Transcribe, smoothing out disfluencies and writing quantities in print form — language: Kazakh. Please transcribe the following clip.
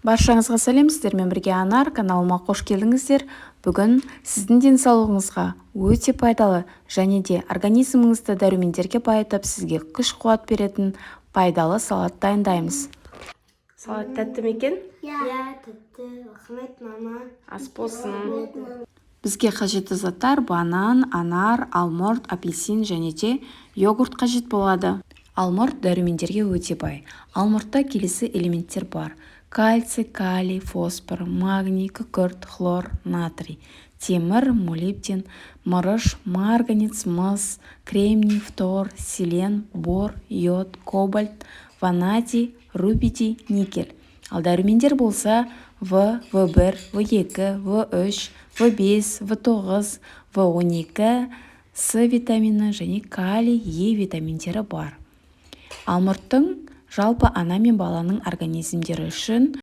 Баршаңызға сәлем, сіздермен бірге Анар каналыма қош келдіңіздер. Бүгін сіздің денсаулығыңызға өте пайдалы және де организміңізді дәрумендерге байытып, сізге күш-қуат беретін пайдалы салат дайындаймыз. Салат тәтті ме екен? Иә, тәтті. Рахмет, мама. Ас болсын. Бізге қажетті заттар банан, анар, алмұрт, апельсин және де йогурт қажет болады. Алмұрт дәрумендерге өте бай. Алмұртта келесі элементтер бар: кальций, калий, фосфор, магний, күкірт, хлор, натрий, темір, молибден, мырыш, марганец, мыс, кремний, фтор, селен, бор, йод, кобальт, ванадий, рубидий, никель. Ал дәрумендер болса В, В1, В2, В3, В5, В9, В12, С витамині және калий, Е витаминдері бар. Алмұрттың жалпы ана мен баланың организмдері үшін